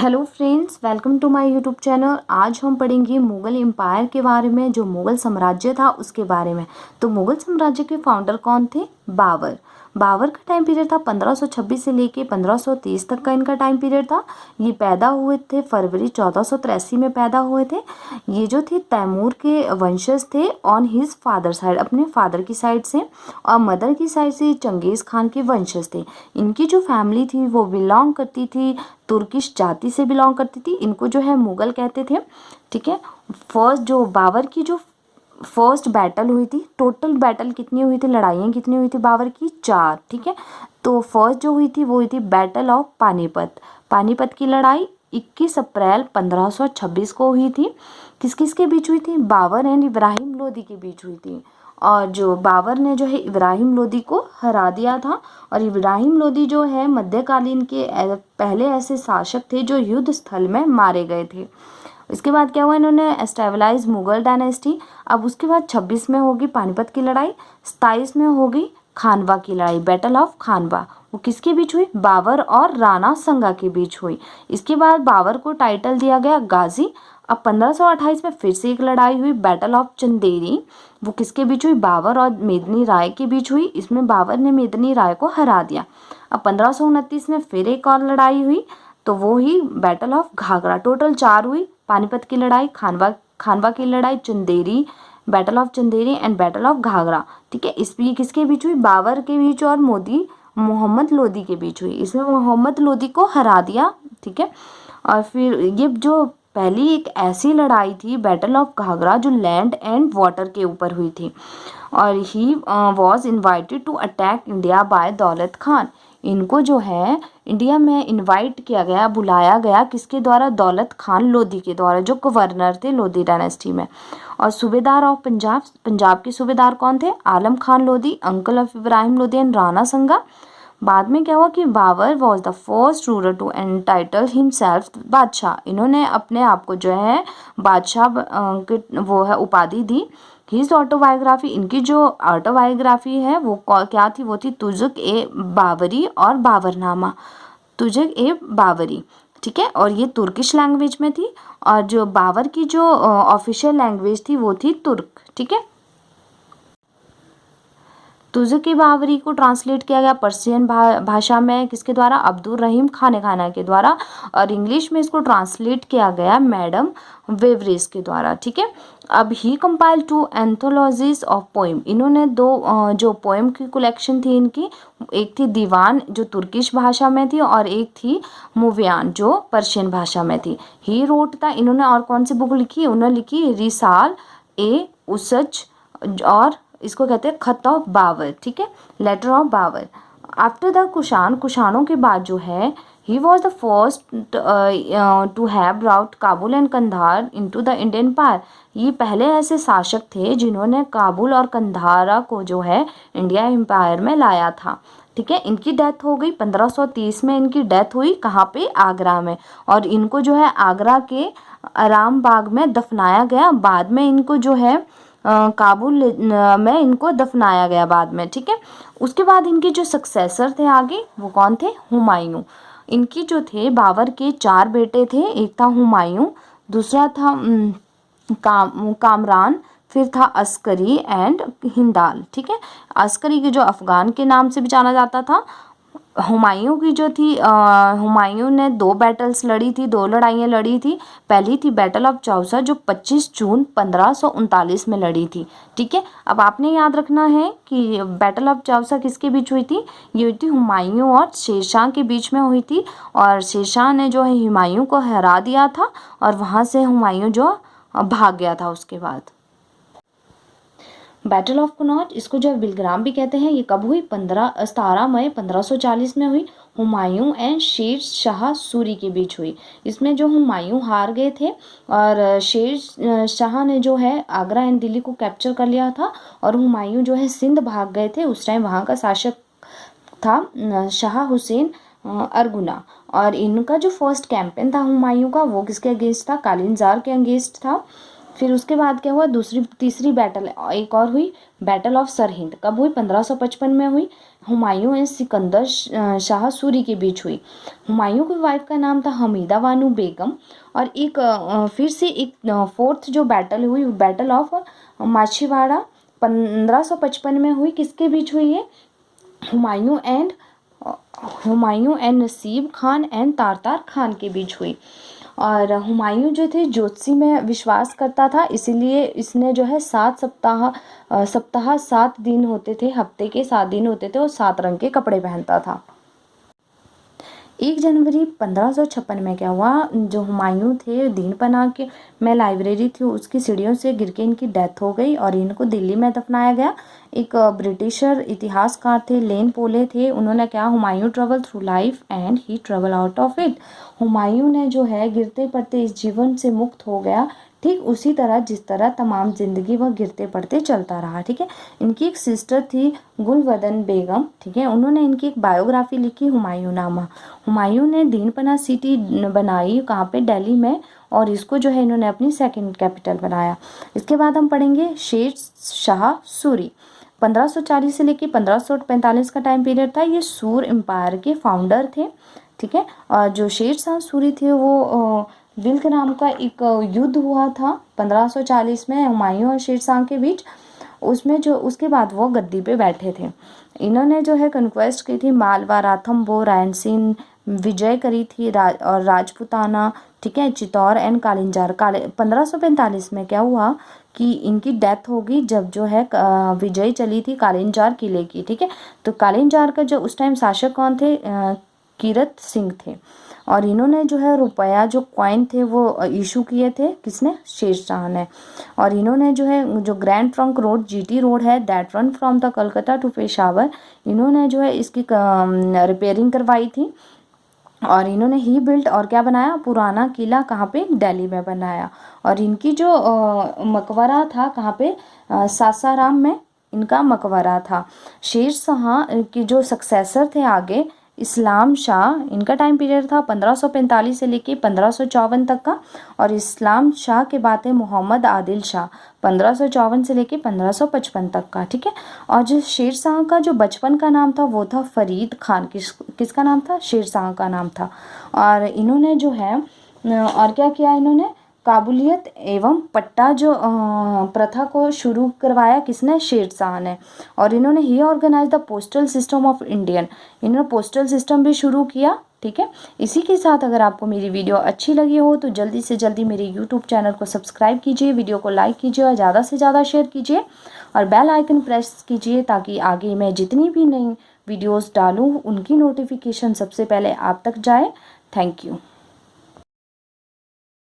Hello friends, welcome to my YouTube channel. आज हम पढ़ेंगे मुग़ल एम्पायर के बारे में, जो मुग़ल साम्राज्य था उसके बारे में। तो मुग़ल साम्राज्य के फाउंडर कौन थे? बाबर। बाबर का टाइम पीरियड था 1526 से लेके 1530 तक का इनका टाइम पीरियड था। ये पैदा हुए थे फरवरी 1483 में पैदा हुए थे। ये जो थे तैमूर के वंशज थे ऑन हिज फादर साइड, अपने फादर की साइड से, और मदर की साइड से चंगेज़ खान के वंशज थे। इनकी जो फैमिली थी वो बिलोंग करती थी, तुर्किश जाति से बिलोंग करती थी। इनको जो है मुग़ल कहते थे। ठीक है। फर्स्ट जो बाबर की जो फर्स्ट बैटल हुई थी, टोटल बैटल कितनी हुई थी, लड़ाइयाँ कितनी हुई थी बाबर की? 4। ठीक है। तो फर्स्ट जो हुई थी वो हुई थी बैटल ऑफ पानीपत। पानीपत की लड़ाई 21 अप्रैल 1526 को हुई थी। किस किस के बीच हुई थी? बाबर एंड इब्राहिम लोदी के बीच हुई थी। और जो बाबर ने जो है इब्राहिम लोदी को हरा दिया था। और इब्राहिम लोदी जो है मध्यकालीन के पहले ऐसे शासक थे जो युद्ध स्थल में मारे गए थे। इसके बाद क्या हुआ, इन्होंने एस्टेबलाइज मुगल डायनेस्टी। अब उसके बाद 26 में होगी पानीपत की लड़ाई, 27 में होगी खानवा की लड़ाई, बैटल ऑफ खानवा। वो किसके बीच हुई? बाबर और राणा संगा के बीच हुई। इसके बाद बाबर को टाइटल दिया गया गाजी। अब 1528 में फिर से एक लड़ाई हुई, बैटल ऑफ चंदेरी। वो किसके बीच हुई? बाबर और मेदिनी राय के बीच हुई। इसमें बाबर ने मेदिनी राय को हरा दिया। अब 1529 में फिर एक और लड़ाई हुई, तो वो ही बैटल ऑफ घाघरा। टोटल 4 हुई, पानीपत की लड़ाई, खानवा की लड़ाई, Chanderi, battle of Chanderi and battle of Ghaghra. ठीक है। इस भी किसके बीच हुई? बाबर के बीच और मोहम्मद लोदी के बीच हुई। इसमें मोहम्मद लोदी को हरा दिया। ठीक है। और फिर ये जो पहली एक ऐसी लड़ाई थी बैटल ऑफ घाघरा, जो लैंड एंड वाटर के ऊपर हुई थी। और he was invited to attack India by Daulat Khan. इनको जो है इंडिया में इनवाइट किया गया, बुलाया गया, किसके द्वारा? दौलत खान लोधी के द्वारा, जो गवर्नर थे लोधी डायनेस्टी में। और सूबेदार ऑफ पंजाब, पंजाब के सूबेदार कौन थे? Alam Khan Lodhi, uncle of Ibrahim Lodhi and Rana Sanga. बाद में क्या हुआ कि Babar was the first ruler to entitle himself Badshah. इन्होंने अपने आप को जो है बादशाह वो है उपाधि दी। हिज ऑटोबायोग्राफी, इनकी जो ऑटोबायोग्राफी है वो क्या थी? वो थी तुजुक ए बाबरी और बाबरनामा। तुजुक ए बाबरी। ठीक है। और ये तुर्किश लैंग्वेज में थी। और जो बाबर की जो ऑफिशियल लैंग्वेज थी वो थी तुर्क। ठीक है। तुजुक-ए बाबरी को ट्रांसलेट किया गया पर्शियन भाषा में, किसके द्वारा? अब्दुल रहीम खाना के द्वारा। और इंग्लिश में इसको ट्रांसलेट किया गया मैडम वेवरेज के द्वारा। ठीक है। अब ही कंपाइल 2 एंथोलॉजीज ऑफ पोइम। इन्होंने 2 जो पोएम की कलेक्शन थी इनकी, एक थी दीवान जो तुर्किश भाषा में थी, और एक थी मुवियान जो पर्शियन भाषा में थी। ही रोट था, इन्होंने और कौन सी बुक लिखी? उन्होंने लिखी रिसाल ए उसच, और इसको कहते हैं खत ऑफ बाबर। ठीक है, letter of Babar. After the Kushan, कुषाणों के बाद जो है, he was the first to have brought Kabul and Kandahar into the Indian empire. ये पहले ऐसे शासक थे जिन्होंने काबुल और कंधारा को जो है इंडिया एम्पायर में लाया था। ठीक है। इनकी डेथ हो गई 1530 में। इनकी डेथ हुई कहाँ पे? आगरा में। और इनको जो है आगरा के आराम बाग में दफनाया गया। बाद में इनको जो है काबुल में इनको दफनाया गया बाद में। ठीक है। उसके बाद इनके जो सक्सेसर थे आगे, वो कौन थे? हुमायूं। इनकी जो थे बाबर के 4 बेटे थे। एक था हुमायूं, दूसरा था कामरान, फिर था अस्करी एंड हिंदाल। ठीक है। अस्करी के जो अफगान के नाम से भी जाना जाता था। हुमायूं की जो थी, हुमायूं ने 2 बैटल्स लड़ी थी, 2 लड़ाइयाँ लड़ी थी। पहली थी बैटल ऑफ चौसा, जो 25 जून 1539 में लड़ी थी। ठीक है। अब आपने याद रखना है कि बैटल ऑफ चौसा किसके बीच हुई थी? ये हुई थी हुमायूं और शेरशाह के बीच में हुई थी। और शेरशाह ने जो है हुमायूं को हरा दिया था, और वहाँ से हुमायूं जो भाग गया था उसके बाद। बैटल ऑफ कनौज, इसको जो है बिलग्राम भी कहते हैं। ये कब हुई? 17 मई 1540 में हुई। हुमायूं एंड शेर शाह सूरी के बीच हुई। इसमें जो हुमायूं हार गए थे, और शेर शाह ने जो है आगरा एंड दिल्ली को कैप्चर कर लिया था। और हुमायूं जो है सिंध भाग गए थे। उस टाइम वहाँ का शासक था शाह हुसैन अरगुना। और इनका जो फर्स्ट कैंपेन था हुमायूं का, वो किसके अगेंस्ट था? कालिंजार के अगेंस्ट था। फिर उसके बाद क्या हुआ, तीसरी बैटल एक और हुई, बैटल ऑफ सरहिंद। कब हुई, 1555 में हुई। हुमायूं एंड सिकंदर शाह सूरी के बीच हुई। हुमायूं की वाइफ का नाम था हमीदा बानो बेगम। और एक फिर से एक फोर्थ जो बैटल हुई, बैटल ऑफ माछीवाड़ा 1555 में हुई। किसके बीच हुई है, हुमायूं एंड नसीब खान एंड तारतार खान के बीच हुई। और हुमायूं जो थे ज्योतिषी में विश्वास करता था, इसीलिए इसने जो है 7 दिन होते थे, हफ्ते के 7 दिन होते थे, और 7 रंग के कपड़े पहनता था। 1 जनवरी 1556 में क्या हुआ, जो हुमायूं थे दीनपना के में लाइब्रेरी थी, उसकी सीढ़ियों से गिर के इनकी डेथ हो गई और इनको दिल्ली में दफनाया गया। एक ब्रिटिशर इतिहासकार थे, लेन पोले थे, उन्होंने क्या, Humayun travel through life and he travel out of it. Humayun ने जो है गिरते पड़ते इस जीवन से मुक्त हो गया, ठीक उसी तरह जिस तरह तमाम जिंदगी वह गिरते पड़ते चलता रहा। ठीक है, इनकी एक सिस्टर थी गुलवदन बेगम, ठीक है, उन्होंने इनकी एक बायोग्राफी लिखी, हुमायूंनामा। हुमायूं ने दीनपना सिटी बनाई, कहाँ पे, दिल्ली में, और इसको जो है इन्होंने अपनी सेकंड कैपिटल बनाया। इसके बाद हम पढ़ेंगे शेर शाह सूरी। 1540 से लेकर 1545 का टाइम पीरियड था। ये सूर एम्पायर के फाउंडर थे। ठीक है, और जो शेर शाह सूरी थे वो विल्क नाम का एक युद्ध हुआ था 1540 में हुमायूं और शेर शाह के बीच। उसमें जो उसके बाद वो गद्दी पे बैठे थे। इन्होंने जो है कन्क्वेस्ट की थी, मालवा, राथम्बोर, रायनसीन विजय करी थी, और राजपुताना, ठीक है, चित्तौर एंड कालिंजार। 1545 में क्या हुआ कि इनकी डेथ होगी, जब जो है विजय चली थी कालिंजार किले की। ठीक है, तो कालिंजार का जो उस टाइम शासक कौन थे, कीरत सिंह थे। और इन्होंने जो है रुपया जो कॉइन थे वो इशू किए थे, किसने, शेर शाह ने। और इन्होंने जो है जो grand trunk road, GT road है, that run from the Calcutta to Peshawar, इन्होंने जो है इसकी रिपेयरिंग करवाई थी। और इन्होंने ही बिल्ट और क्या बनाया, पुराना किला, कहाँ पे, दिल्ली में बनाया। और इनकी जो मकबरा था कहाँ पे, सासाराम में इनका मकबरा था। शेर शाह के जो सक्सेसर थे आगे, इस्लाम शाह, इनका टाइम पीरियड था 1545 से लेके 1554 तक का। और इस्लाम शाह के बाद है मोहम्मद आदिल शाह, 1554 से लेके 1555 तक का। ठीक है, और जो शेर शाह का जो बचपन का नाम था वो था फरीद खान। किसका नाम था, शेर शाह का नाम था। और इन्होंने जो है और क्या किया, इन्होंने काबुलियत एवं पट्टा जो प्रथा को शुरू करवाया, किसने, शेर शाह ने। और इन्होंने he organise the postal system of Indian, इन्होंने पोस्टल सिस्टम भी शुरू किया। ठीक है, इसी के साथ अगर आपको मेरी वीडियो अच्छी लगी हो तो जल्दी से जल्दी मेरे यूट्यूब चैनल को सब्सक्राइब कीजिए, वीडियो को लाइक कीजिए और ज़्यादा से ज़्यादा शेयर कीजिए, और बेल आइकन प्रेस कीजिए, ताकि आगे मैं जितनी भी नई वीडियोस डालूँ उनकी नोटिफिकेशन सबसे पहले आप तक जाए। Thank you.